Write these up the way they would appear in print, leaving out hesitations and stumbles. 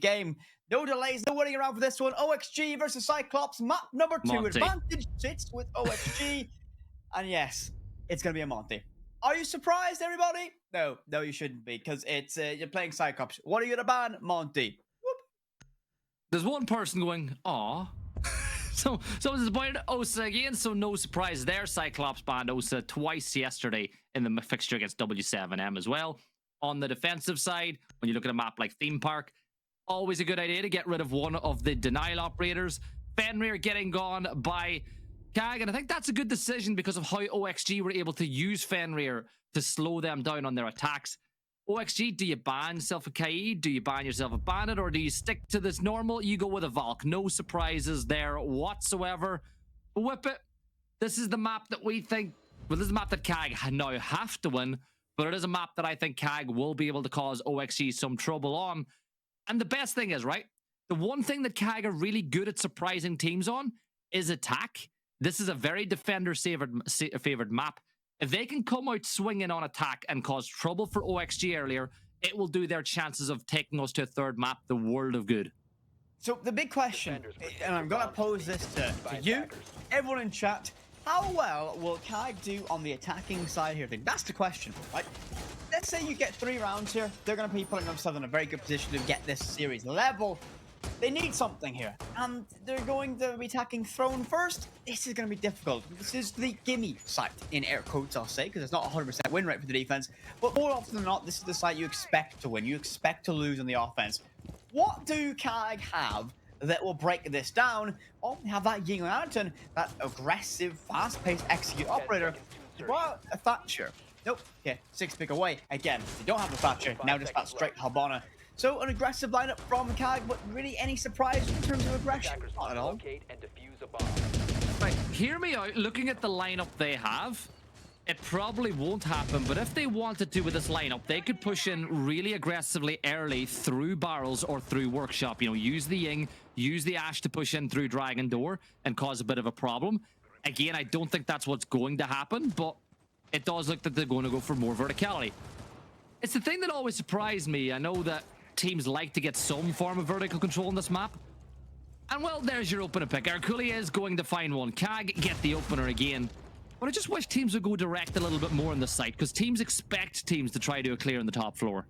game. No delays, no waiting around for this one. OXG versus Cyclops, map number 2. Monty. Advantage sits with OXG. And yes, it's going to be a Monty. Are you surprised, everybody? No, you shouldn't be, because it's you're playing Cyclops. What are you going to ban? Monty. Whoop. There's one person going, aw. So disappointed. Osa again, so no surprise there. Cyclops banned Osa twice yesterday in the fixture against W7M as well. On the defensive side, when you look at a map like Theme Park, always a good idea to get rid of one of the denial operators. Fenrir getting gone by CAG, and I think that's a good decision because of how OXG were able to use Fenrir to slow them down on their attacks. OXG, do you ban yourself a KE? Do you ban yourself a Bandit? Or do you stick to this normal? You go with a Valk. No surprises there whatsoever. Whip it. This is the map that we think... Well, this is a map that CAG now have to win, but it is a map that I think CAG will be able to cause OXG some trouble on. And the best thing is, right, the one thing that CAG are really good at surprising teams on is attack. This is a very defender-favored map. If they can come out swinging on attack and cause trouble for OXG earlier, it will do their chances of taking us to a third map the world of good. So the big question, and I'm going to pose this to you, everyone in chat, how well will CAG do on the attacking side here? That's the question, right? Let's say you get 3 rounds here. They're going to be putting themselves in a very good position to get this series level. They need something here, and they're going to be attacking Throne first. This is going to be difficult. This is the gimme site, in air quotes, I'll say, because it's not 100% win rate for the defense. But more often than not, this is the site you expect to win. You expect to lose on the offense. What do CAG have that will break this down? Well, they have that Ying Lantern, that aggressive, fast-paced execute operator. Well, a Thatcher. Nope. Okay, 6-pick away. Again, they don't have the Thatcher. Now just that straight Habana. So an aggressive lineup from CAG, but really any surprise in terms of aggression? Not at all. Right, hear me out. Looking at the lineup they have, it probably won't happen, but if they wanted to with this lineup, they could push in really aggressively early through barrels or through workshop. You know, use the Ying, use the Ash to push in through Dragon Door and cause a bit of a problem. Again, I don't think that's what's going to happen, but it does look that they're going to go for more verticality. It's the thing that always surprised me. I know that teams like to get some form of vertical control on this map. And well, there's your opener pick. Arculia is going to find one. CAG get the opener again. But I just wish teams would go direct a little bit more on the site, because teams expect teams to try to do a clear on the top floor.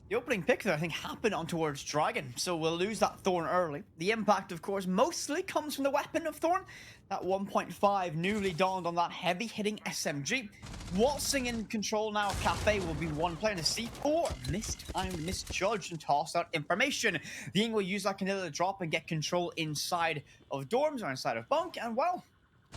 The opening pick there, I think, happened on towards Dragon, so we'll lose that Thorn early. The impact, of course, mostly comes from the weapon of Thorn. That 1.5 newly donned on that heavy-hitting SMG. Waltzing in control now of Cafe will be one player in the C4. Mistimed, misjudged, and tossed out information. The Ying will use that Canilla to drop and get control inside of dorms or inside of bunk, and well,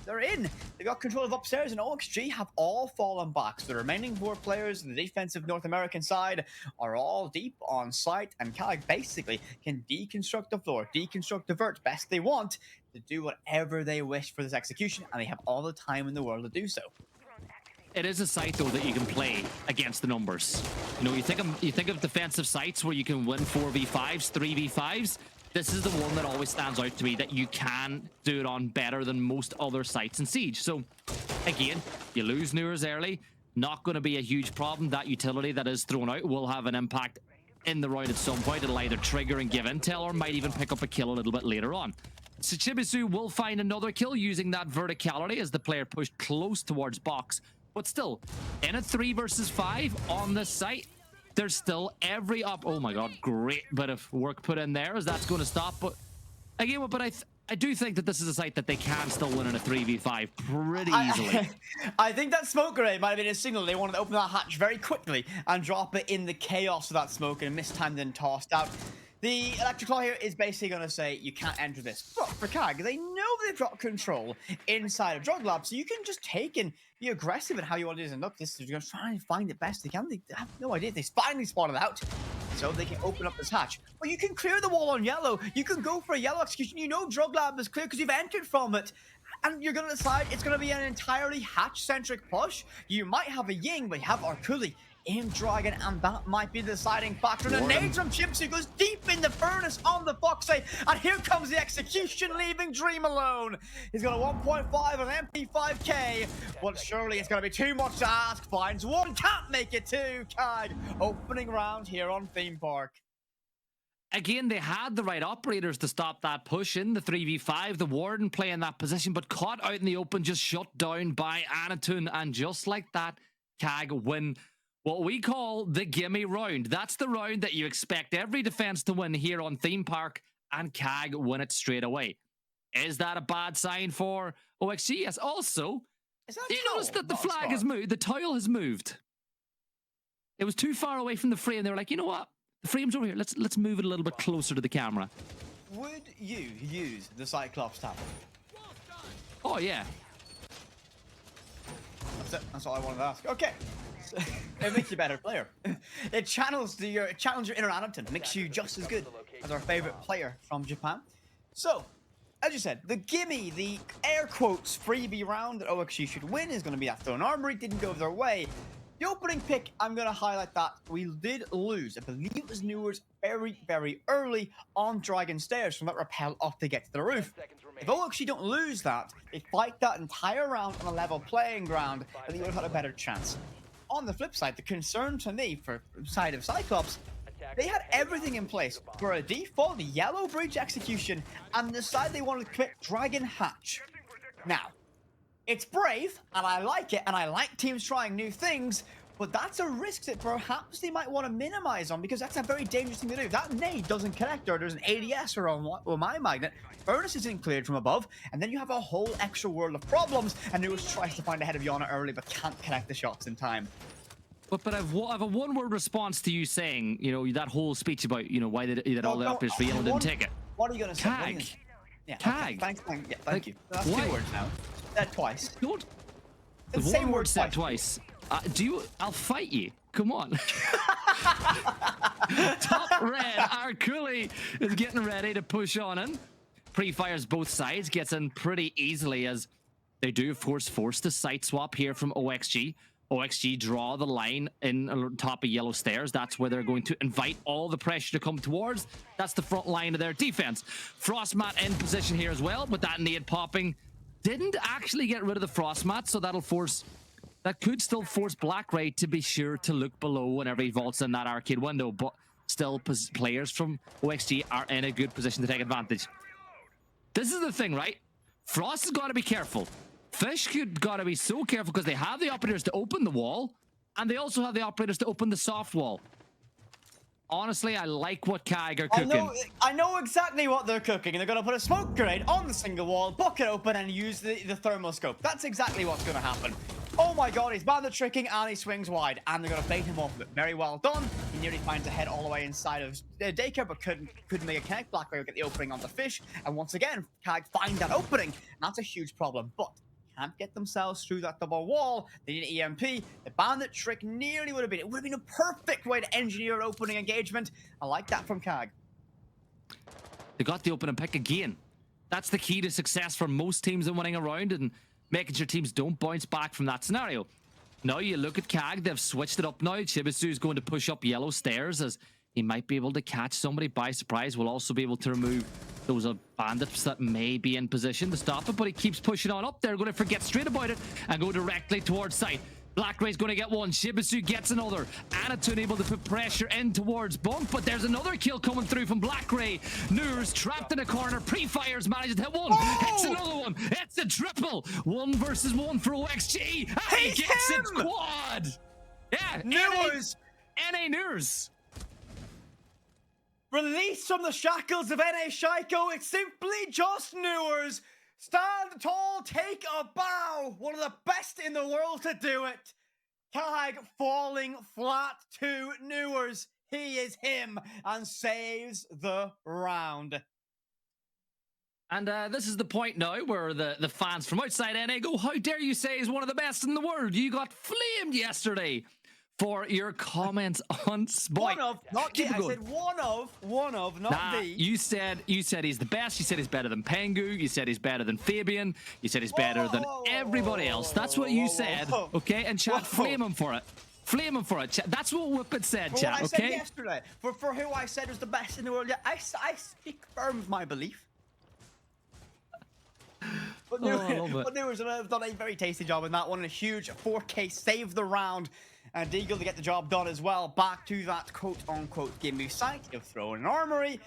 they're in. They got control of upstairs, and OXG have all fallen back. So the remaining 4 players on the defensive North American side are all deep on site, and CAG basically can deconstruct the floor, deconstruct the vert best they want to do whatever they wish for this execution, and they have all the time in the world to do so. It is a site, though, that you can play against the numbers. You know, you think of defensive sites where you can win 4v5s, 3v5s. This is the one that always stands out to me, that you can do it on better than most other sites in Siege. So, again, you lose Newers early. Not going to be a huge problem. That utility that is thrown out will have an impact in the round at some point. It'll either trigger and give intel, or might even pick up a kill a little bit later on. Shichibisu will find another kill using that verticality as the player pushed close towards box. But still, in a 3 versus 5 on this site, there's still every oh my god, great bit of work put in there as that's going to stop. But again, I do think that this is a site that they can still win in a 3v5 pretty easily. I think that smoke grenade might have been a signal they wanted to open that hatch very quickly and drop it in the chaos of that smoke, and mistimed and tossed out. The Electric Claw here is basically going to say, you can't enter this. But for CAG, they know they've got control inside of Drug Lab, so you can just take and be aggressive in how you want to do this. And look, this is going to try and find it best they can. They have no idea. They finally spotted it out, so they can open up this hatch. But you can clear the wall on yellow. You can go for a yellow execution. You know Drug Lab is clear because you've entered from it. And you're going to decide it's going to be an entirely hatch-centric push. You might have a Ying, but you have Arculi in Dragon, and that might be the deciding factor. And the nades from Chips, who goes deep in the furnace on the Foxy, and here comes the execution, leaving Dream alone. He's got a 1.5 on MP5K, but surely it's going to be too much to ask. Finds one, can't make it two. CAG opening round here on Theme Park. again, they had the right operators to stop that push in the 3v5. The Warden playing that position, but caught out in the open, just shut down by Anatun. And just like that, CAG win what we call the gimme round. That's the round that you expect every defense to win here on Theme Park, and CAG win it straight away. Is that a bad sign for OXG? Yes. Also, do you notice that the flag has moved? The tile has moved. It was too far away from the frame. They were like, you know what? The frame's over here. Let's move it a little bit closer to the camera. Would you use the Cyclops tab? Oh, yeah. That's it. That's all I wanted to ask. Okay. So, it makes you a better player. It channels your inner Anatun. Makes you just as good as our favorite player from Japan. So, as you said, the gimme, the air quotes freebie round that OXG should win is going to be that Throne Armory. Didn't go their way. The opening pick, I'm going to highlight that we did lose. I believe it was Newers very, very early on Dragon Stairs from that rappel up to get to the roof. If OXG don't lose that, they fight that entire round on a level playing ground, and they would have had a better chance. On the flip side, the concern to me for the side of Cyclops, they had everything in place for a default yellow breach execution and decided they wanted to commit Dragon Hatch. Now, it's brave, and I like it, and I like teams trying new things, but that's a risk that perhaps they might want to minimize on, because that's a very dangerous thing to do. If that nade doesn't connect, or there's an ADS or on my magnet, Furnace isn't cleared from above, and then you have a whole extra world of problems, and Newers tries to find ahead of Yana early, but can't connect the shots in time. But I've a one-word response to you saying, you know, that whole speech about, you know, why that all the uppers for yellow didn't take it. What are you going to say? CAG. Yeah, CAG. Okay. Thank you. That's two words now. Said twice. Don't. The one same word said twice. I'll fight you. Come on. Top red, Arculi is getting ready to push on in. Pre-fires both sides, gets in pretty easily as they do, of course, force the site swap here from OXG. OXG draw the line in on top of yellow stairs. That's where they're going to invite all the pressure to come towards. That's the front line of their defense. Frostmat in position here as well, but that nade popping didn't actually get rid of the Frostmat, so that could still force BlackRay to be sure to look below whenever he vaults in that arcade window, but still players from OXG are in a good position to take advantage. This is the thing, right? Frost has got to be careful. Fish got to be so careful because they have the operators to open the wall, and they also have the operators to open the soft wall. Honestly, I like what CAG are cooking. I know exactly what they're cooking. They're going to put a smoke grenade on the single wall, bucket open, and use the thermal scope. That's exactly what's going to happen. Oh my god, he's banned the tricking, and he swings wide, and they're going to bait him off of it. Very well done. He nearly finds a head all the way inside of Daycare, but couldn't make a connect. BlackRay will get the opening on the Fish, and once again, CAG find that opening, and that's a huge problem. But can't get themselves through that double wall. They need an EMP. The bandit trick nearly would have been. It would have been a perfect way to engineer an opening engagement. I like that from CAG. They got the opening pick again. That's the key to success for most teams in winning a round and making sure teams don't bounce back from that scenario. Now you look at CAG. They've switched it up now. Shibisu is going to push up yellow stairs as he might be able to catch somebody by surprise. We'll also be able to remove those bandits that may be in position to stop it, but he keeps pushing on up. They're going to forget straight about it and go directly towards site. BlackRay's going to get one. Shibisu gets another. Anatun able to put pressure in towards Bunk, but there's another kill coming through from BlackRay. Nurs trapped in a corner. Pre-fires manages to hit one. Hits another one. It's a triple. 1 versus 1 for OXG. And he gets it quad. Yeah. Nurs. NA Nurs. Released from the shackles of NA Shaiko, it's simply just Newers. Stand tall, take a bow. One of the best in the world to do it. CAG falling flat to Newers. He is him and saves the round. And this is the point now where the fans from outside NA go, how dare you say he's one of the best in the world? You got flamed yesterday for your comments on Spike. One of, not the. I said one of, not the. You said he's the best. You said he's better than Pengu. You said he's better than Fabian. You said he's better than everybody else. That's what you said, okay? And chat, flame him for it. Flame him for it, chat. That's what Whippet said, chat, okay? I said yesterday. For who I said was the best in the world. I speak firm with my belief. But Newers have done a very tasty job in that one. A huge 4K save the round. and Deagle to get the job done as well. Back to that quote-unquote gimme site. You've thrown an armory.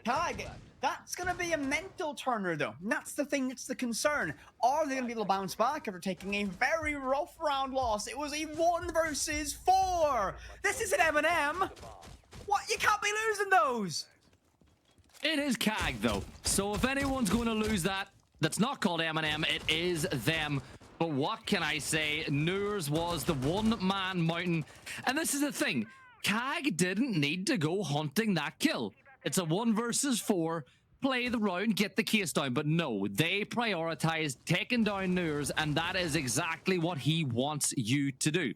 CAG, that's going to be a mental turner, though. That's the thing that's the concern. Are they going to be able to bounce back after taking a very rough round loss? It was a 1 versus 4. This is an M&M. What? You can't be losing those. It is CAG, though. So if anyone's going to lose that, that's not called M&M. It is them. But what can I say? Noors was the one-man mountain. And this is the thing. CAG didn't need to go hunting that kill. It's a 1 versus 4. Play the round, get the case down. But no, they prioritized taking down Noors, and that is exactly what he wants you to do.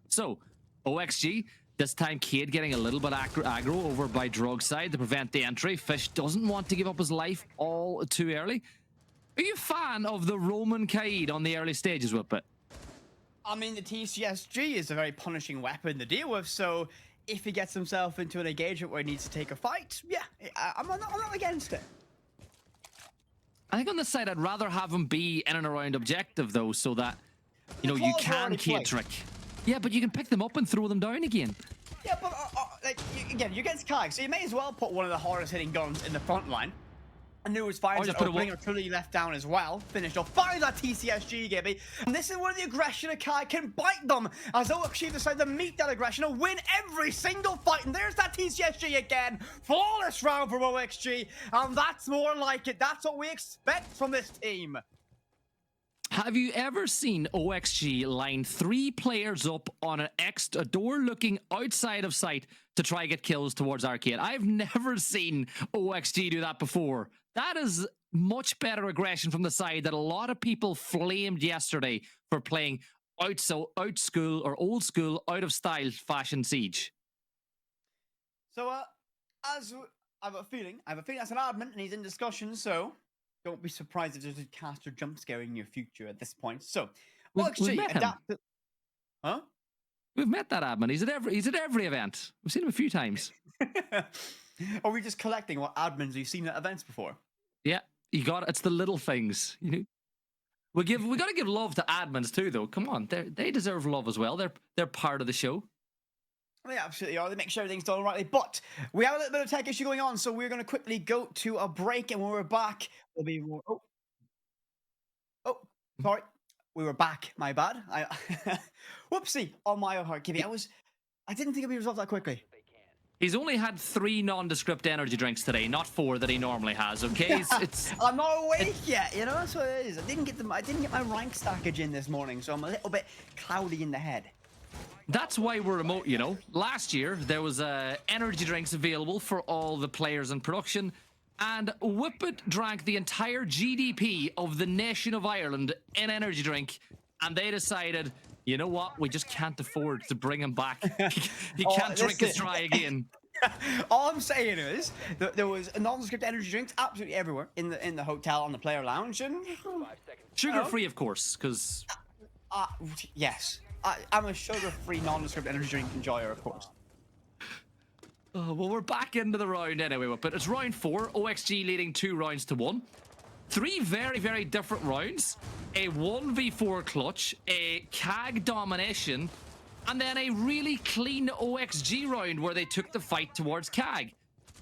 So, OXG, this time Cade getting a little bit aggro over by Drug side to prevent the entry. Fish doesn't want to give up his life all too early. Are you a fan of the Roman Kaid on the early stages, Whippet? I mean, the TCSG is a very punishing weapon to deal with, so if he gets himself into an engagement where he needs to take a fight, yeah, I'm not against it. I think on this side, I'd rather have him be in and around objective, though, so that, you know, you can Cade trick. Yeah, but you can pick them up and throw them down again. Yeah, but like, again, you're against CAG, so you may as well put one of the hardest hitting guns in the front line. And there was fires opening or truly left down as well. Finished off by that TCSG, Gibby. And this is where the aggression of CAG can bite them, as OXG decide to meet that aggression and win every single fight. And there's that TCSG again. Flawless round from OXG. And that's more like it. That's what we expect from this team. Have you ever seen OXG line 3 players up on a door looking outside of sight to try get kills towards Arcade? I've never seen OXG do that before. That is much better aggression from the side that a lot of people flamed yesterday for playing out school or old school, out of style fashion Siege. So, as I have a feeling that's an admin and he's in discussion, so don't be surprised if there's a caster jump scare in your future at this point. So, we've met him. Huh? We've met that admin. He's at every event. We've seen him a few times. Are we just collecting what admins you've seen at events before? Yeah, you got it. It's the little things, you know. We got to give love to admins too, though. Come on, they deserve love as well. They're part of the show. They absolutely are. They make sure everything's done rightly. But we have a little bit of tech issue going on, so we're going to quickly go to a break, and when we're back, we'll be more. Oh, sorry. We were back. My bad. Whoopsie on my heart, Gibby. I didn't think it'd be resolved that quickly. He's only had 3 nondescript energy drinks today, not 4 that he normally has. Okay, I'm not awake yet. You know, that's what it is. I didn't get my rank stackage in this morning, so I'm a little bit cloudy in the head. That's why we're remote, you know. Last year, there was energy drinks available for all the players in production, and Whippet drank the entire GDP of the nation of Ireland in energy drink, and they decided, you know what, we just can't afford to bring him back. He can't drink us dry again. All I'm saying is that there was nondescript energy drinks absolutely everywhere in the hotel, on the player lounge, and sugar-free, of course, because yes. I'm a sugar-free, nondescript energy drink enjoyer, of course. Oh, well, we're back into the round anyway, but it's round 4. OXG leading 2 rounds to 1. 3 very, very different rounds. A 1v4 clutch, a CAG domination, and then a really clean OXG round where they took the fight towards CAG.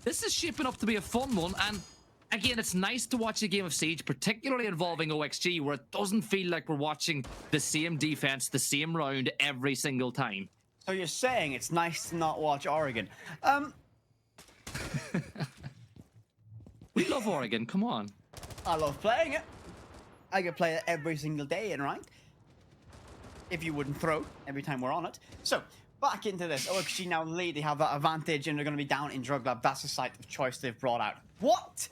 This is shaping up to be a fun one, and again, it's nice to watch a game of Siege, particularly involving OXG, where it doesn't feel like we're watching the same defense, the same round every single time. So you're saying it's nice to not watch Oregon? We love Oregon, come on. I love playing it. I could play it every single day in ranked. If you wouldn't throw every time we're on it. So, back into this. OXG now lead. They have that advantage, and they're going to be down in Drug Lab. That's the site of choice they've brought out. What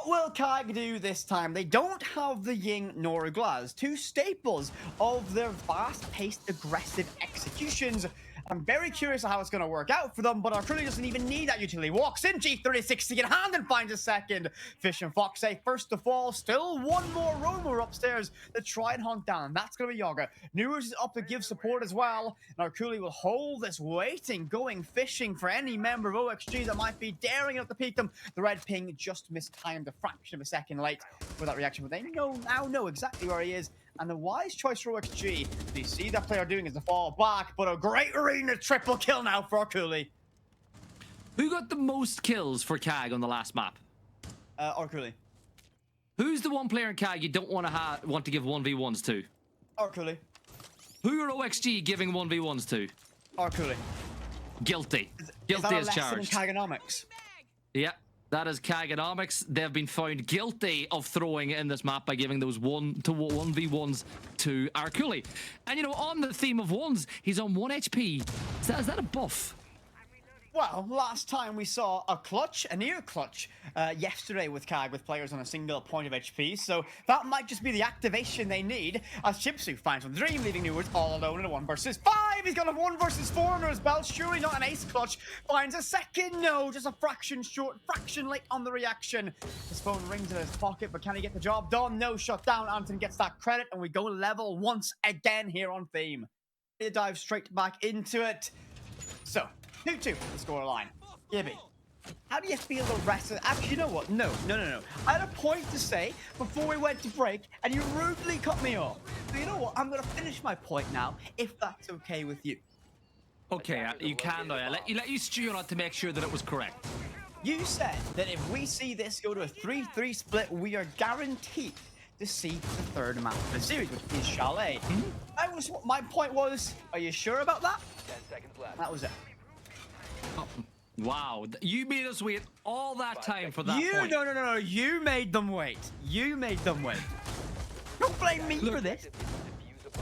will CAG do this time? They don't have the Ying nor Glaz, 2 staples of their fast-paced, aggressive executions. I'm very curious how it's going to work out for them, but Arculi doesn't even need that utility. Walks in G36 to get hand and finds a second. Fish and Fox say first to fall. Still one more roamer upstairs to try and hunt down. That's going to be Yaga. Newers is up to give support as well. And Arculi will hold this waiting, going fishing for any member of OXG that might be daring enough to peek them. The red ping just mistimed a fraction of a second late for that reaction, but they now know exactly where he is. And the wise choice for OXG, you see that player doing is to fall back, but a great arena triple kill now for Orkuli. Who got the most kills for CAG on the last map? Orkuli. Who's the one player in CAG you don't want to give 1v1s to? Orkuli. Who are OXG giving 1v1s to? Orkuli. Guilty. Is Guilty that a as lesson charged. in Caganomics? Yeah, that is CAGonomics. They've been found guilty of throwing in this map by giving those 1v1s to Orkuli. And you know, on the theme of ones, he's on 1 HP. Is that a buff? Well, last time we saw a near clutch, yesterday with CAG with players on a single point of HP, so that might just be the activation they need as Chipsu finds one Dream, leaving Newers all alone in a 1 versus 5. He's got a 1 versus 4 under his belt. Surely not an ace clutch. Finds a second. No, just a fraction short, fraction late on the reaction. His phone rings in his pocket, but can he get the job done? No, shut down. Anton gets that credit, and we go level once again here on theme. He dives straight back into it. So, 2-2 the scoreline. Gibby, how do you feel the rest of... Actually, you know what? No. I had a point to say before we went to break, and you rudely cut me off. So you know what? I'm going to finish my point now, if that's okay with you. Okay, you can, though. I let you stew on it to make sure that it was correct. You said that if we see this go to a 3-3 split, we are guaranteed to see the third match of the series, which is Chalet. My point was, are you sure about that? 10 seconds left. That was it. Oh, wow, you made us wait all that time for that point. No. You made them wait. Don't blame me for this.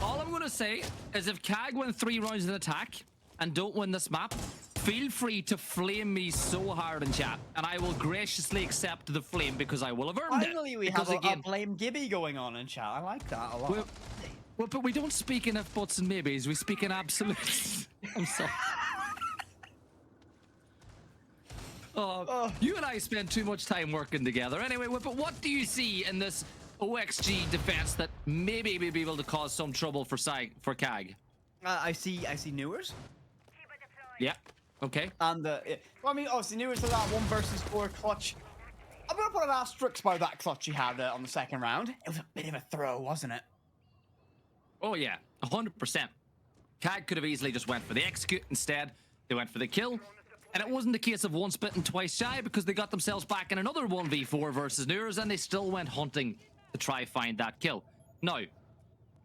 All I'm going to say is if CAG win 3 rounds in attack and don't win this map, feel free to flame me so hard in chat, and I will graciously accept the flame because I will have earned it. Finally, we have a blame Gibby going on in chat. I like that a lot. Well, but we don't speak in if buts and maybes. We speak in absolutes. I'm sorry. You and I spend too much time working together. Anyway, but what do you see in this OXG defense that maybe may be able to cause some trouble for CAG? I see Newers. Yeah. Okay. And obviously Newers to that 1 versus 4 clutch. I'm gonna put an asterisk by that clutch he had on the second round. It was a bit of a throw, wasn't it? Oh yeah, 100%. CAG could have easily just went for the execute. Instead, they went for the kill. And it wasn't a case of once bitten, twice shy, because they got themselves back in another 1v4 versus Newers, and they still went hunting to try find that kill. Now,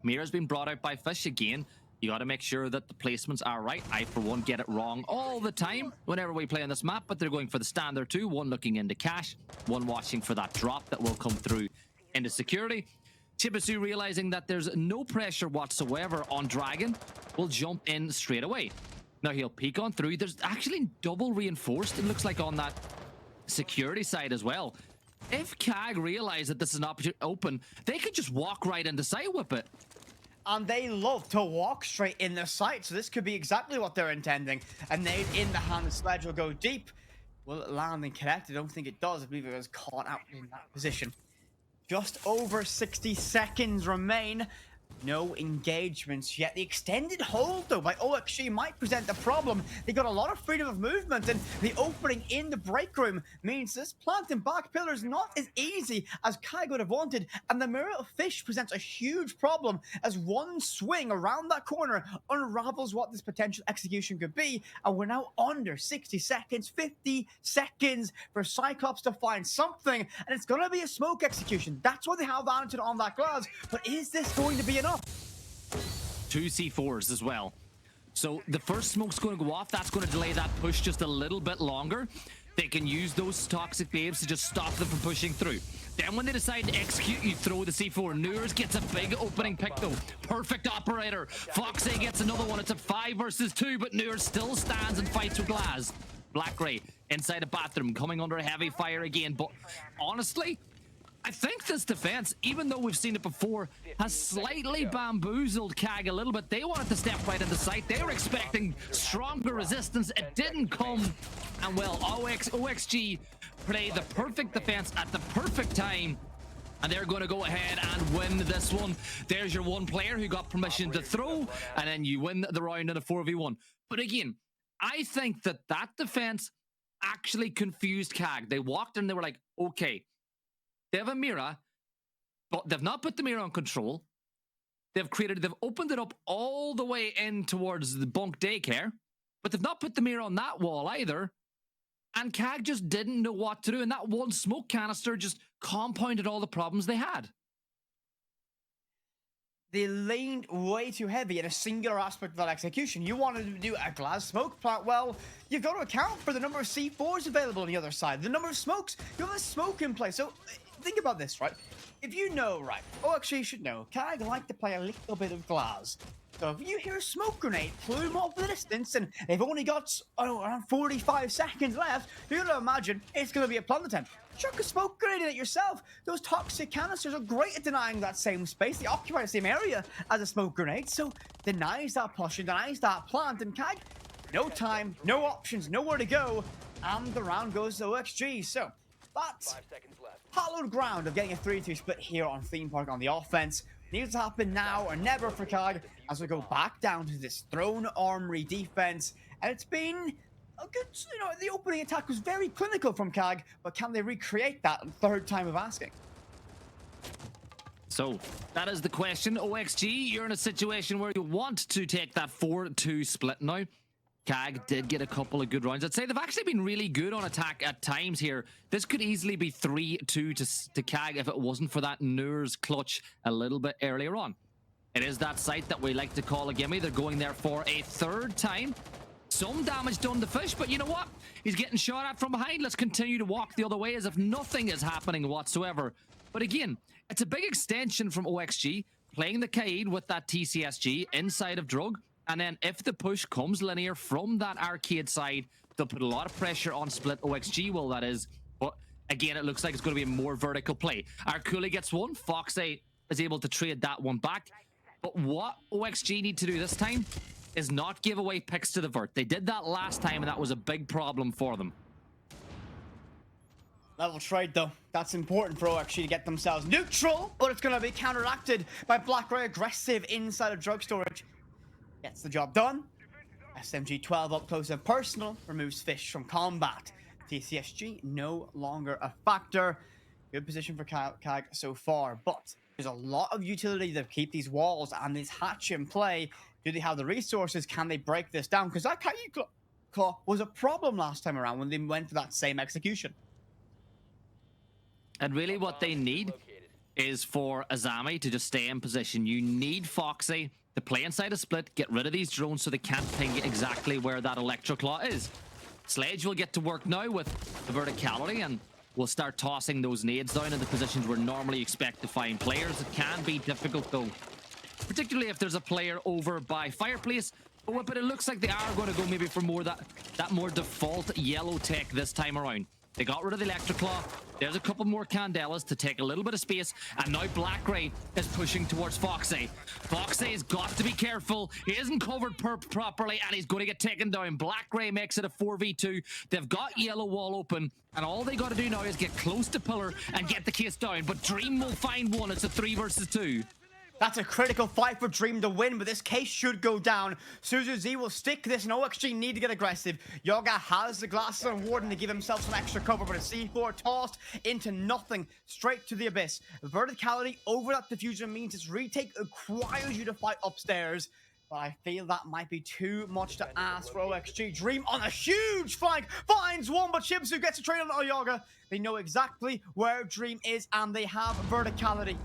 Mira's been brought out by Fish again. You got to make sure that the placements are right. I, for one, get it wrong all the time whenever we play on this map, but they're going for the stand there too. One looking into cash, one watching for that drop that will come through into security. Chibisu, realizing that there's no pressure whatsoever on Dragon, will jump in straight away. Now he'll peek on through. There's actually double reinforced, it looks like, on that security side as well. If CAG realize that this is an opportunity open, they could just walk right into sight whip it. And they love to walk straight in the sight, so this could be exactly what they're intending. A nade in the hand, the sledge will go deep. Will it land and connect? I don't think it does. I believe it was caught out in that position. Just over 60 seconds remain. No engagements yet. The extended hold, though, by OXG might present a problem. They got a lot of freedom of movement, and the opening in the break room means this planting back pillar is not as easy as CAG would have wanted, and the Mirror of Fish presents a huge problem as one swing around that corner unravels what this potential execution could be, and we're now under 60 seconds, 50 seconds for CYCLOPS to find something, and it's going to be a smoke execution. That's why they have Anton on that glass, but is this going to be enough? 2 C4s as well. So the first smoke's going to go off. That's going to delay that push just a little bit longer. They can use those toxic babes to just stop them from pushing through. Then when they decide to execute, you throw the C4. Newers gets a big opening pick though. Perfect operator. Foxy gets another one. It's a 5 versus 2, but Newers still stands and fights with Glass. Black Ray inside a bathroom, coming under heavy fire again. But honestly, I think this defense, even though we've seen it before, has slightly bamboozled CAG a little bit. They wanted to step right into sight. They were expecting stronger resistance. It didn't come. And well, OXG played the perfect defense at the perfect time. And they're going to go ahead and win this one. There's your one player who got permission to throw, and then you win the round in a 4v1. But again, I think that defense actually confused CAG. They walked in and they were like, okay, they have a mirror, but they've not put the mirror on control. they've opened it up all the way in towards the bunk daycare, but they've not put the mirror on that wall either. And CAG just didn't know what to do, and that one smoke canister just compounded all the problems they had. They leaned way too heavy in a singular aspect of that execution. You wanted to do a glass smoke plant. Well, you've got to account for the number of C4s available on the other side, the number of smokes. You have a smoke in place. So think about this, right? If you know, right, OXG should know, CAG like to play a little bit of glass. So if you hear a smoke grenade plume off the distance and they've only got, around 45 seconds left, you're going to imagine it's going to be a plant attempt. Chuck a smoke grenade in it yourself. Those toxic canisters are great at denying that same space. They occupy the same area as a smoke grenade, so denies that push and denies that plant. And CAG, no time, no options, nowhere to go, and the round goes to OXG. So that's hallowed ground of getting a 3-2 split here on Theme Park on the offense. Needs to happen now or never for CAG as we go back down to this Throne Armory defense. And it's been a good, the opening attack was very clinical from CAG, but can they recreate that third time of asking? So that is the question. OXG, you're in a situation where you want to take that 4-2 split now. CAG did get a couple of good rounds. I'd say they've actually been really good on attack at times here. This could easily be 3-2 to CAG if it wasn't for that Nurs clutch a little bit earlier on. It is that site that we like to call a gimme. They're going there for a third time. Some damage done to Fish, but you know what? He's getting shot at from behind. Let's continue to walk the other way as if nothing is happening whatsoever. But again, it's a big extension from OXG, playing the Kaid with that TCSG inside of Drug. And then if the push comes linear from that arcade side, they'll put a lot of pressure on Split OXG, well, that is. But again, it looks like it's going to be a more vertical play. Arculi gets one. Fox8 is able to trade that one back. But what OXG need to do this time is not give away picks to the vert. They did that last time, and that was a big problem for them. Level trade, though. That's important for OXG to get themselves neutral, but it's going to be counteracted by BlackRay aggressive inside of Drug storage. Gets the job done. SMG-12 up close and personal. Removes Fish from combat. TCSG no longer a factor. Good position for CAG so far, but there's a lot of utility to keep these walls and this hatch in play. Do they have the resources? Can they break this down? Because that claw was a problem last time around when they went for that same execution. And really what they need is for Azami to just stay in position. You need Foxy to play inside a split, get rid of these drones so they can't ping exactly where that Electroclaw is. Sledge will get to work now with the Verticality, and we'll start tossing those nades down in the positions where normally expect to find players. It can be difficult though, particularly if there's a player over by Fireplace. But it looks like they are going to go maybe for more that more default yellow tech this time around. They got rid of the Electroclaw. There's a couple more Candelas to take a little bit of space. And now BlackRay is pushing towards Foxy. Foxy's got to be careful. He isn't covered properly, and he's going to get taken down. BlackRay makes it a 4v2. They've got yellow wall open, and all they got to do now is get close to pillar and get the case down. But Dream will find one. It's a 3 versus 2. That's a critical fight for Dream to win, but this case should go down. Suzu Z will stick this, and OXG need to get aggressive. Yoga has the glasses on Warden to give himself some extra cover, but a C4 tossed into nothing, straight to the abyss. Verticality over that diffusion means its retake requires you to fight upstairs, but I feel that might be too much to ask for OXG. Dream on a huge flank, finds one, but Shibsu gets a trade on Yoga. They know exactly where Dream is, and they have Verticality.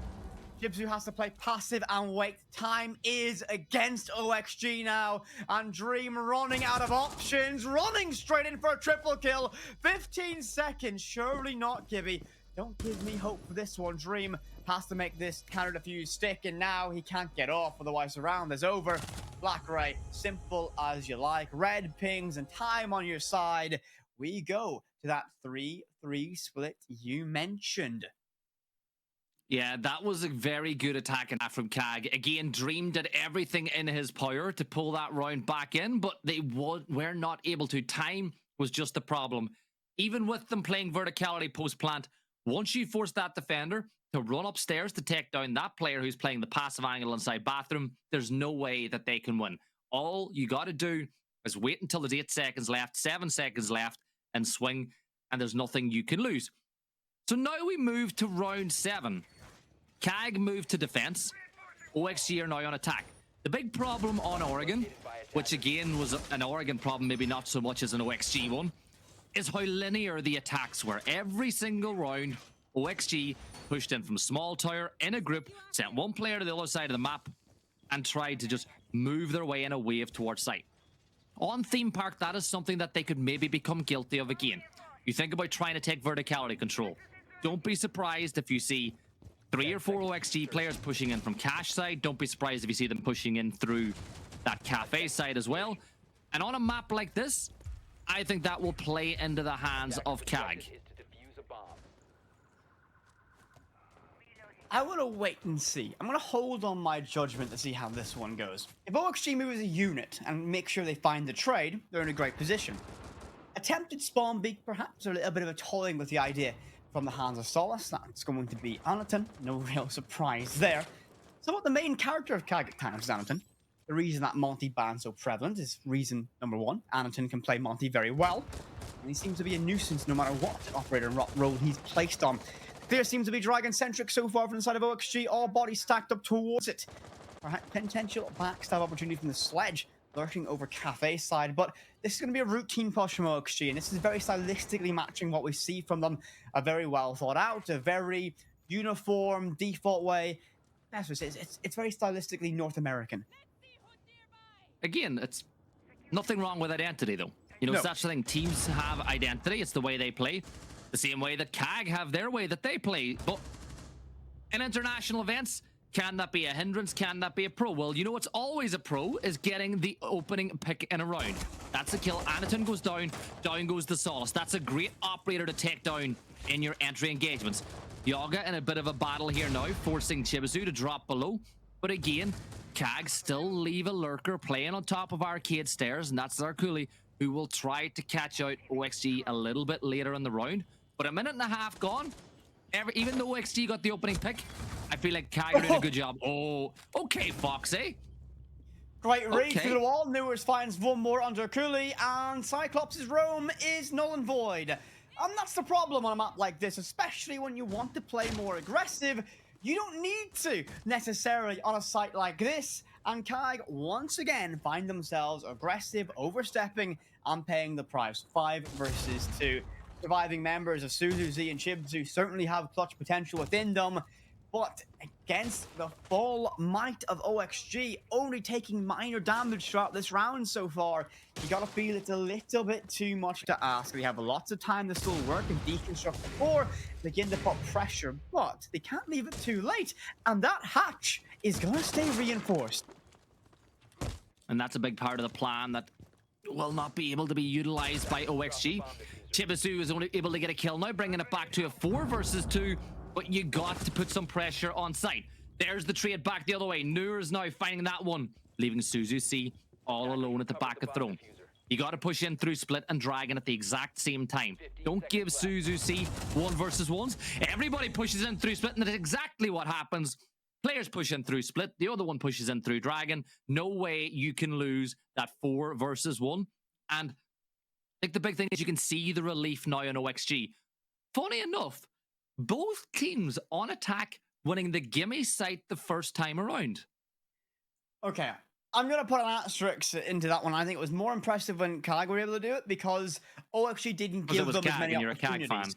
Shibsu has to play passive and wait. Time is against OXG now. And Dream running out of options. Running straight in for a triple kill. 15 seconds. Surely not Gibby. Don't give me hope for this one. Dream has to make this counter defuse stick. And now he can't get off. Otherwise the round is over. BlackRay, simple as you like. Red pings and time on your side. We go to that 3-3 split you mentioned. Yeah, that was a very good attack from CAG. Again, Dream did everything in his power to pull that round back in, but they were not able to. Time was just the problem. Even with them playing Verticality post-plant, once you force that defender to run upstairs to take down that player who's playing the passive angle inside bathroom, there's no way that they can win. All you got to do is wait until there's 8 seconds left, 7 seconds left, and swing, and there's nothing you can lose. So now we move to round 7. CAG moved to defense. OXG are now on attack. The big problem on Oregon, which again was an Oregon problem, maybe not so much as an OXG one, is how linear the attacks were. Every single round, OXG pushed in from small tower in a group, sent one player to the other side of the map, and tried to just move their way in a wave towards site. On Theme Park, that is something that they could maybe become guilty of again. You think about trying to take verticality control. Don't be surprised if you see 3 or 4 OXG players pushing in from cash side. Don't be surprised if you see them pushing in through that cafe side as well. And on a map like this, I think that will play into the hands of CAG. I want to wait and see. I'm going to hold on my judgment to see how this one goes. If OXG move as a unit and make sure they find the trade, they're in a great position. Attempted spawn beak, perhaps, or a little bit of a toying with the idea from the hands of Solace. That's going to be Anaton. No real surprise there. So what the main character of CAG at times is Anaton. The reason that Monty ban's so prevalent is reason number 1. Anaton can play Monty very well, and he seems to be a nuisance no matter what operator road he's placed on. There seems to be Dragon-centric so far from the side of OXG, all bodies stacked up towards it. Perhaps potential backstab opportunity from the Sledge, lurking over Cafe side, but this is going to be a routine push from OXG, and this is very stylistically matching what we see from them. A very well thought out, a very uniform, default way. That's what it is. It's very stylistically North American. Again, it's nothing wrong with identity, though. You know, No. such a thing. Teams have identity. It's the way they play. The same way that CAG have their way that they play. But in international events, can that be a hindrance? Can that be a pro? Well, you know what's always a pro is getting the opening pick in a round. That's a kill. Anaton goes down. Down goes the Solace. That's a great operator to take down in your entry engagements. Yoga in a bit of a battle here now, forcing Chibizu to drop below. But again, CAG still leave a lurker playing on top of arcade stairs, and that's Zarkuli, who will try to catch out OXG a little bit later in the round. But a minute and a half gone. Even though OXG got the opening pick, I feel like CAG did a good job. Oh, okay, Foxy. Great read Okay. through the wall. Newers finds one more under Cooley, and Cyclops' roam is null and void. And that's the problem on a map like this, especially when you want to play more aggressive. You don't need to necessarily on a site like this. And CAG once again find themselves aggressive, overstepping, and paying the price. 5 versus 2. Surviving members of Suzu, Z, and Chibzu certainly have clutch potential within them, but against the full might of OXG, only taking minor damage throughout this round so far, you gotta feel it's a little bit too much to ask. They have lots of time to still work and deconstruct before begin to put pressure, but they can't leave it too late, and that hatch is gonna stay reinforced. And that's a big part of the plan that will not be able to be utilized by OXG. Chibisu is only able to get a kill now, bringing it back to a 4 versus 2, but you got to put some pressure on site. There's the trade back the other way. Noor is now finding that one, leaving Suzu C all alone at the back of Throne. You got to push in through Split and Dragon at the exact same time. Don't give Suzu C 1 versus 1s. Everybody pushes in through Split, and that's exactly what happens. Players push in through Split, the other one pushes in through Dragon. No way you can lose that 4 versus 1. And I think the big thing is you can see the relief now on OXG. Funny enough, both teams on attack winning the gimme site the first time around. Okay, I'm going to put an asterisk into that one. I think it was more impressive when CAG were able to do it because OXG didn't give them as many and you're a CAG fan. opportunities.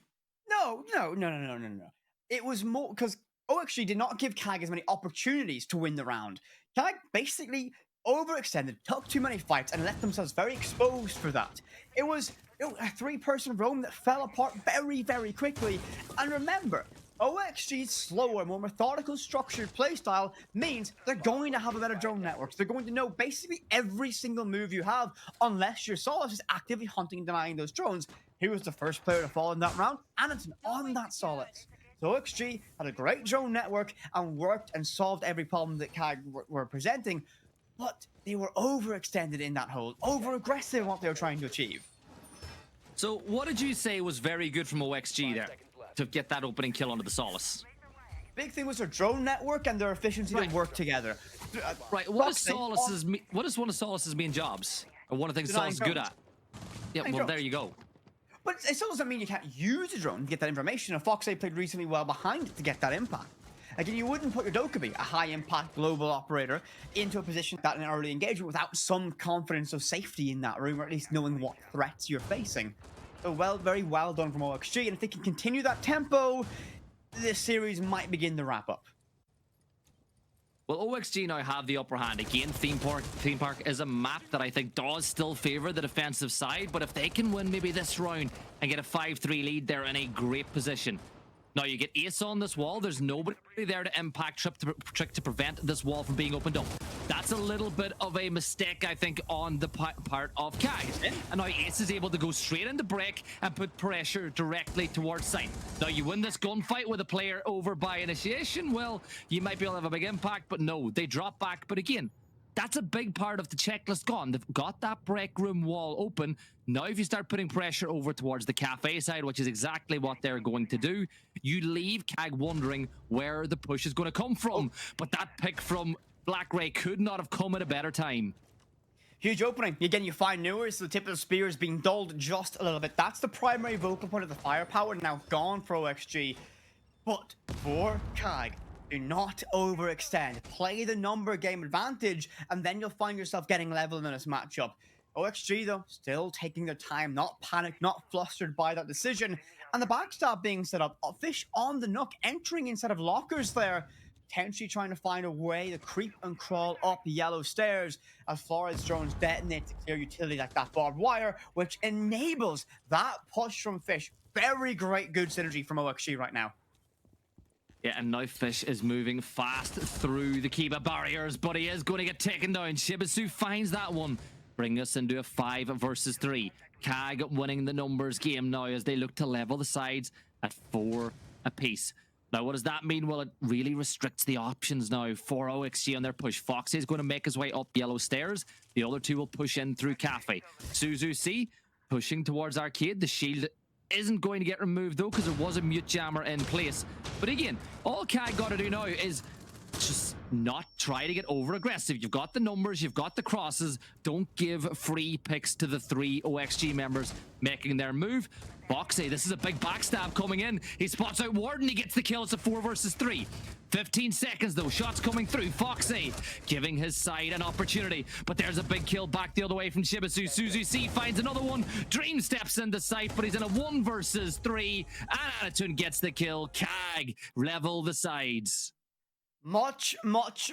No. It was more because OXG did not give CAG as many opportunities to win the round. CAG basically overextended, took too many fights, and left themselves very exposed for that. It was a 3-person roam that fell apart very, very quickly. And remember, OXG's slower, more methodical, structured playstyle means they're going to have a better drone network. They're going to know basically every single move you have, unless your Solace is actively hunting and denying those drones. Who was the first player to fall in that round? Anaton on that Solace. So OXG had a great drone network and worked and solved every problem that CAG were presenting, but they were overextended in that hole, over-aggressive in what they were trying to achieve. So what did you say was very good from OXG there to get that opening kill onto the Solace? Big thing was their drone network and their efficiency to work together. Right, what is one of Solace's main jobs? Or one of the things Solace is good at? Yeah, well, there you go. But it still doesn't mean you can't use a drone to get that information. And Fox8 played reasonably well behind it to get that impact. Again, you wouldn't put your Dokkaebi, a high-impact global operator, into a position that in an early engagement without some confidence of safety in that room, or at least knowing what threats you're facing. So very well done from OXG, and if they can continue that tempo, this series might begin to wrap up. Well, OXG now have the upper hand. Again, Theme Park is a map that I think does still favor the defensive side, but if they can win maybe this round and get a 5-3 lead, they're in a great position. Now, you get Ace on this wall. There's nobody there to impact Trick to prevent this wall from being opened up. That's a little bit of a mistake, I think, on the part of CAG. And now Ace is able to go straight into break and put pressure directly towards site. Now, you win this gunfight with a player over by initiation, well, you might be able to have a big impact, but no, they drop back. But again, that's a big part of the checklist gone. They've got that break room wall open. Now, if you start putting pressure over towards the cafe side, which is exactly what they're going to do, you leave CAG wondering where the push is going to come from. But that pick from Black Ray could not have come at a better time. Huge opening. Again, you find Newers, so the tip of the spear is being dulled just a little bit. That's the primary vocal point of the firepower, now gone for OXG. But for CAG, do not overextend. Play the number game advantage, and then you'll find yourself getting leveled in this matchup. OXG, though, still taking their time, not panicked, not flustered by that decision. And the backstab being set up, Fish on the Nook, entering instead of lockers there, potentially trying to find a way to creep and crawl up the yellow stairs as Flores drones detonate to clear utility like that barbed wire, which enables that push from Fish. Very great, good synergy from OXG right now. Yeah, and now Fish is moving fast through the Kiba barriers, but he is going to get taken down. Shibisu finds that one, bring us into a 5 versus 3. CAG winning the numbers game now as they look to level the sides at 4 apiece. Now, what does that mean? Well, it really restricts the options now for OXG on their push. Foxy is going to make his way up yellow stairs. The other two will push in through Cafe. Suzu C pushing towards Arcade. The shield isn't going to get removed, though, because there was a mute jammer in place. But again, all CAG got to do now is just not try to get over aggressive. You've got the numbers, you've got the crosses. Don't give free picks to the 3 OXG members making their move. Foxy, this is a big backstab coming in. He spots out Warden, he gets the kill. It's a 4 versus 3. 15 seconds though, shots coming through. Foxy giving his side an opportunity, but there's a big kill back the other way from Shibisu. Suzu C finds another one. Dream steps into sight, but he's in a 1 versus 3. And Anatun gets the kill. CAG level the sides. Much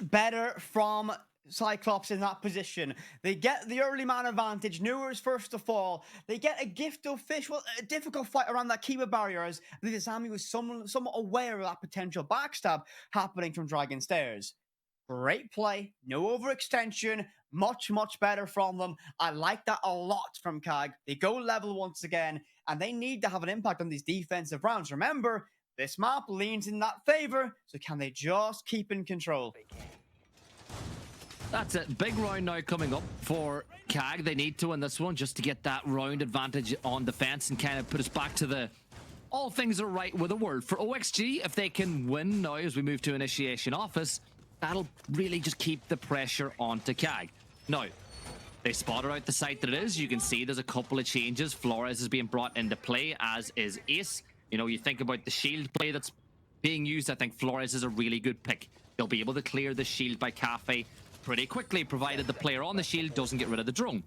better from CYCLOPS in that position. They get the early man advantage. Newers first to fall. They get a gift of Fish. Well, a difficult fight around that Kiba barrier as the Zami was somewhat aware of that potential backstab happening from Dragon Stairs. Great play. No overextension. Much better from them. I like that a lot from CAG. They go level once again, and they need to have an impact on these defensive rounds. Remember, this map leans in that favor, so can they just keep in control? That's it. Big round now coming up for CAG. They need to win this one just to get that round advantage on defense and kind of put us back to the all things are right with the world. For OXG, if they can win now as we move to initiation office, that'll really just keep the pressure onto CAG. Now, they spotted out the site that it is. You can see there's a couple of changes. Flores is being brought into play, as is Ace. You know, you think about the shield play that's being used. I think Flores is a really good pick. They'll be able to clear the shield by Cafe pretty quickly, provided the player on the shield doesn't get rid of the drone.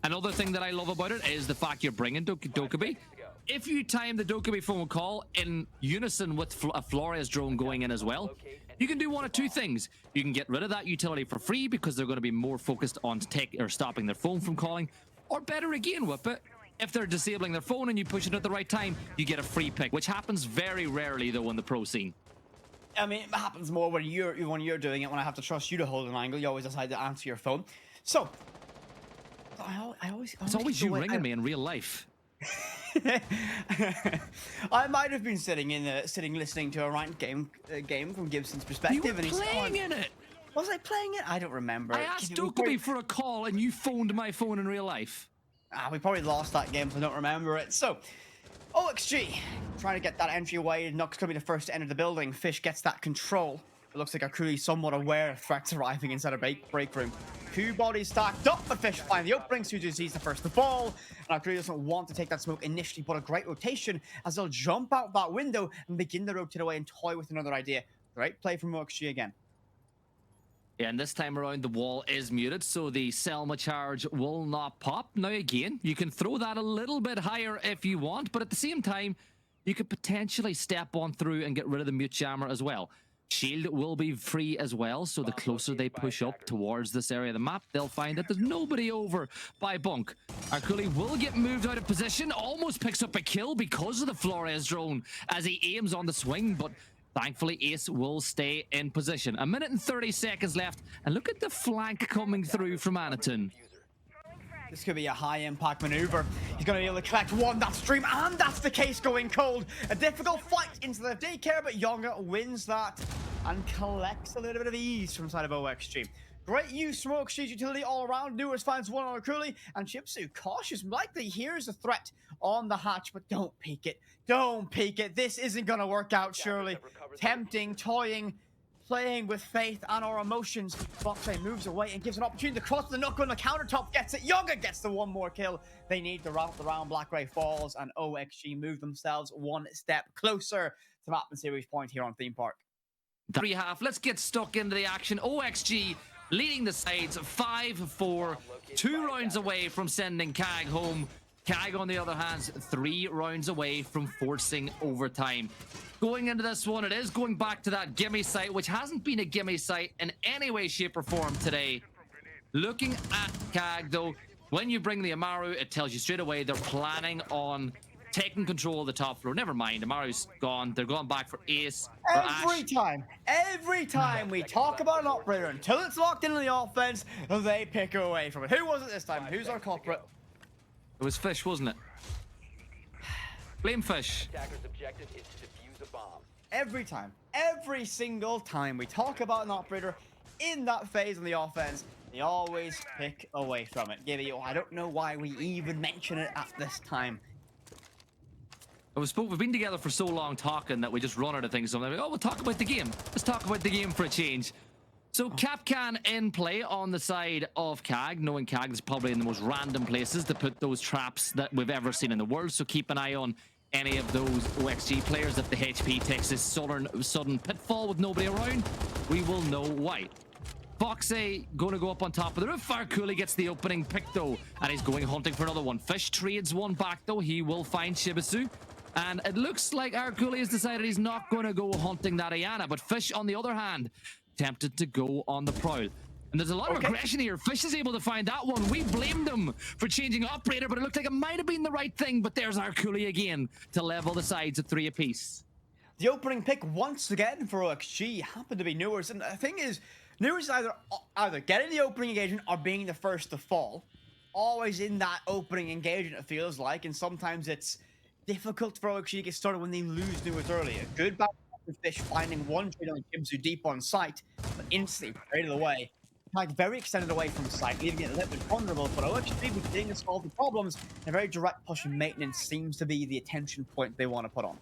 Another thing that I love about it is the fact you're bringing Dokkaebi. If you time the Dokkaebi phone call in unison with a Flores drone going in as well, you can do one of two things. You can get rid of that utility for free because they're going to be more focused on stopping their phone from calling, or better again, Whip it. If they're disabling their phone and you push it at the right time, you get a free pick, which happens very rarely though in the pro scene. I mean, it happens more when you're doing it. When I have to trust you to hold an angle, you always decide to answer your phone. So, it's always you ringing me in real life. I might have been sitting listening to a ranked game from Gibson's perspective. You were playing in it. Was I playing it? I don't remember. I asked Dokkaebi for a call and you phoned my phone in real life. We probably lost that game, so I don't remember it. So, OXG trying to get that entryway. Nook's going to be the first to enter the building. Fish gets that control. It looks like our crew is somewhat aware of threats arriving inside a break room. 2 bodies stacked up, but Fish find the opening. Suzu sees the first to fall. And our crew doesn't want to take that smoke initially, but a great rotation as they'll jump out that window and begin to rotate away and toy with another idea. Great play from OXG again. Yeah, and this time around the wall is muted, so the Selma charge will not pop. Now again, you can throw that a little bit higher if you want, but at the same time, you could potentially step on through and get rid of the mute jammer as well. Shield will be free as well, so the closer they push up towards this area of the map, they'll find that there's nobody over by Bunk. Arculi will get moved out of position, almost picks up a kill because of the Flores drone as he aims on the swing, but thankfully, Ace will stay in position. 1 minute and 30 seconds left, and look at the flank coming through from Anaton. This could be a high-impact maneuver. He's going to be able to collect one, that stream, and that's the case going cold. A difficult fight into the daycare, but Yonga wins that and collects a little bit of ease from the side of OXG. Great use from OXG's utility all around. Newers finds one on Arculi, and Chipsu cautious, likely hears a threat on the hatch, but don't peek it. Don't peek it. This isn't going to work out, surely. Tempting, toying, playing with faith and our emotions. Boxe moves away and gives an opportunity to cross the knuckle, and the countertop gets it. Yonga gets the one more kill. They need the round. Black Ray falls, and OXG move themselves one step closer to map and series point here on Theme Park. 3-half. Let's get stuck into the action. OXG leading the sides 5-4, 2 rounds away from sending CAG home. CAG, on the other hand, 3 rounds away from forcing overtime. Going into this one, it is going back to that gimme site, which hasn't been a gimme site in any way, shape, or form today. Looking at CAG, though, when you bring the Amaru, it tells you straight away they're planning on taking control of the top floor. Never mind, Amaru's gone. They're going back for Ace. Every time we talk about an operator, until it's locked into the offense, they pick away from it. Who was it this time? Who's our culprit? It was Fish, wasn't it? Blame Fish. Every time, every single time we talk about an operator in that phase on the offense, they always pick away from it. I don't know why we even mention it at this time. We've been together for so long talking that we just run out of things. So I'm like, oh, we'll talk about the game. Let's talk about the game for a change. So Capcan in play on the side of CAG, knowing CAG is probably in the most random places to put those traps that we've ever seen in the world. So keep an eye on any of those OXG players. If the HP takes this sudden pitfall with nobody around, we will know why. Foxy going to go up on top of the roof. Farkuli gets the opening pick though, and he's going hunting for another one. Fish trades one back though. He will find Shibisu. And it looks like Arculi has decided he's not going to go hunting that Ayana. But Fish, on the other hand, tempted to go on the prowl. And there's a lot of aggression here. Fish is able to find that one. We blamed him for changing operator, but it looked like it might have been the right thing. But there's Arculi again to level the sides at 3 apiece. The opening pick once again for OXG happened to be Newers. And the thing is, Newers is either getting the opening engagement or being the first to fall. Always in that opening engagement, it feels like. And sometimes it's difficult for OXG to get started when they lose Newers early. A good battle with Fish finding one trade on Kimsu deep on site, but instantly traded away. Like very extended away from site, leaving it a little bit vulnerable, but OXG was beginning to solve the problems. A very direct push and maintenance seems to be the attention point they want to put on.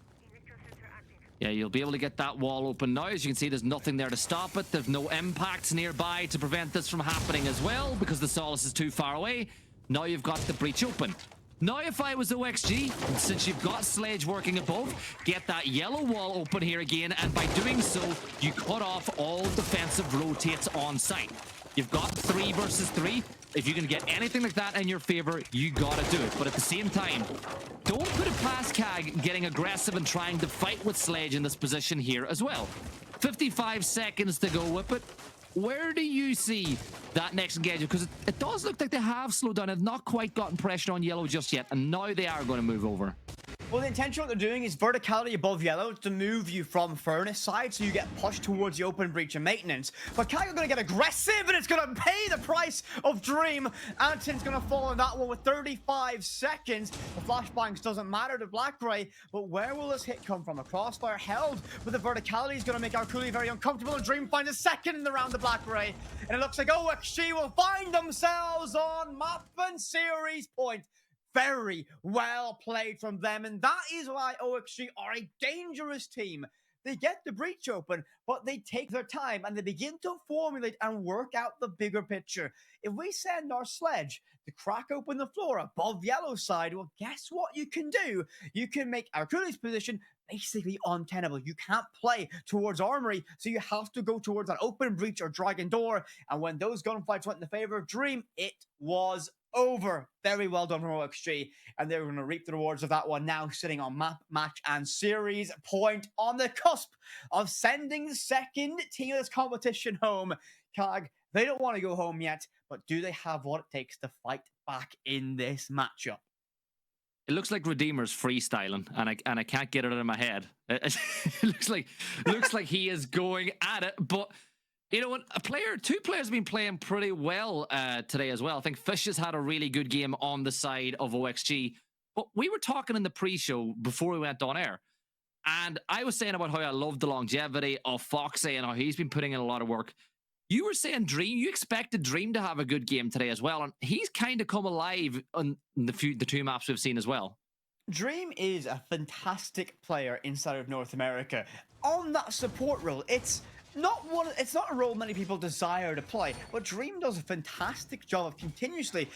Yeah, you'll be able to get that wall open now. As you can see, there's nothing there to stop it. There's no impacts nearby to prevent this from happening as well, because the Solace is too far away. Now you've got the breach open. Now, if I was OXG, since you've got Sledge working above, get that yellow wall open here again, and by doing so, you cut off all defensive rotates on site. You've got 3 versus 3. If you can get anything like that in your favor, you gotta do it. But at the same time, don't put it past CAG getting aggressive and trying to fight with Sledge in this position here as well. 55 seconds to go with it. Where do you see that next engagement? Because it does look like they have slowed down and not quite gotten pressure on yellow just yet, and now they are going to move over. Well, the intention of what they're doing is verticality above yellow to move you from furnace side so you get pushed towards the open breach and maintenance. But CAG are going to get aggressive and it's going to pay the price of Dream. Anton's going to fall on that one with 35 seconds. The flashbangs doesn't matter to Black Ray, but where will this hit come from? A crossfire held, but the verticality is going to make Arculi very uncomfortable, and Dream finds a second in the round of Black Ray. And it looks like OXG will find themselves on map and series point. Very well played from them, and that is why OXG are a dangerous team. They get the breach open, but they take their time and they begin to formulate and work out the bigger picture. If we send our Sledge to crack open the floor above yellow side, well, guess what you can do? You can make Arculi's position basically untenable. You can't play towards Armory, so you have to go towards that open breach or Dragon Door. And when those gunfights went in the favor of Dream, it was over. Very well done from OXG, and they're going to reap the rewards of that one, now sitting on map, match, and series point, on the cusp of sending the second team of this competition home. CAG, they don't want to go home yet, but do they have what it takes to fight back in this matchup? It looks like Redeemer's freestyling, and I can't get it out of my head. It looks like he is going at it, but you know what? Two players have been playing pretty well today as well. I think Fish has had a really good game on the side of OXG, but we were talking in the pre-show before we went on air, and I was saying about how I love the longevity of Foxy and how he's been putting in a lot of work. You were saying Dream, you expected Dream to have a good game today as well, and he's kind of come alive on the two maps we've seen as well. Dream is a fantastic player inside of North America. On that support role, it's not a role many people desire to play, but Dream does a fantastic job of continuously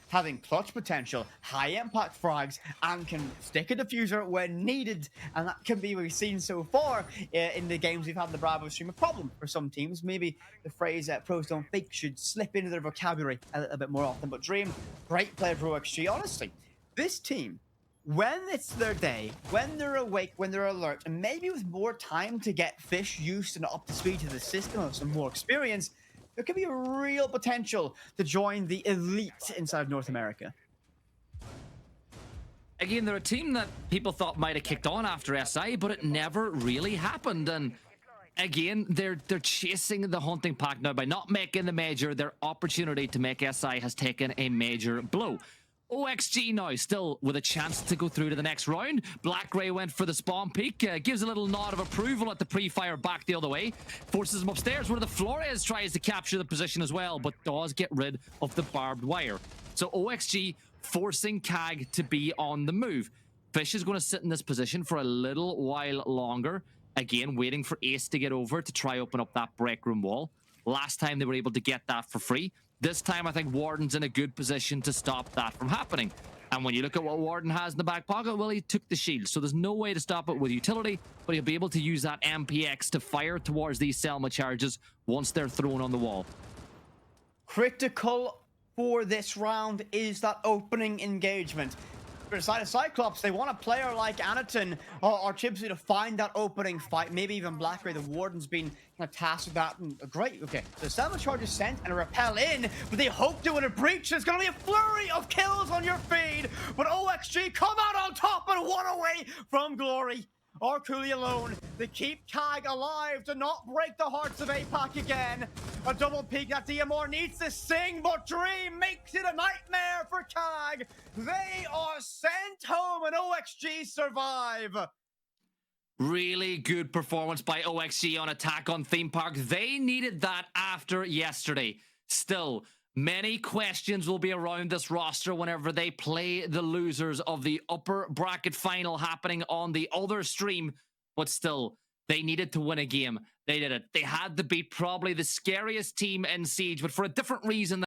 having clutch potential, high impact frags, and can stick a diffuser when needed. And that can be, we've seen so far in the games we've had in the Bravo stream, a problem for some teams. Maybe the phrase pros don't fake should slip into their vocabulary a little bit more often. But Dream, great player for OXG. Honestly, this team, when it's their day, when they're awake, when they're alert, and maybe with more time to get Fish used and up to speed to the system of some more experience, there could be a real potential to join the elite inside North America. Again, they're a team that people thought might have kicked on after SI, but it never really happened. And again, they're chasing the hunting pack now by not making the major. Their opportunity to make SI has taken a major blow. OXG now still with a chance to go through to the next round. Black Gray went for the spawn peak, gives a little nod of approval at the pre-fire back the other way, forces him upstairs where the Flores tries to capture the position as well, but does get rid of the barbed wire. So OXG forcing CAG to be on the move. Fish is going to sit in this position for a little while longer, again waiting for Ace to get over to try open up that break room wall. Last time they were able to get that for free. This time, I think Warden's in a good position to stop that from happening. And when you look at what Warden has in the back pocket, well, he took the shield. So there's no way to stop it with utility, but he'll be able to use that MPX to fire towards these Selma charges once they're thrown on the wall. Critical for this round is that opening engagement. For the side of CYCLOPS, they want a player like Anaton or Chibsy to find that opening fight. Maybe even Blackray. The Warden's been kind of tasked with that. And great. Okay. So Selma charge is sent and a repel in, but they hope to win a breach. There's going to be a flurry of kills on your feed. But OXG come out on top and one away from glory. Or Cooley alone. They keep CAG alive to not break the hearts of APAC again. A double peek that DMR needs to sing, but Dream makes it a nightmare for CAG. They are sent home and OXG survive. Really good performance by OXG on attack on Theme Park. They needed that after yesterday. Still, many questions will be around this roster whenever they play the losers of the upper bracket final happening on the other stream. But still, they needed to win a game. They did it. They had to beat probably the scariest team in Siege, but for a different reason.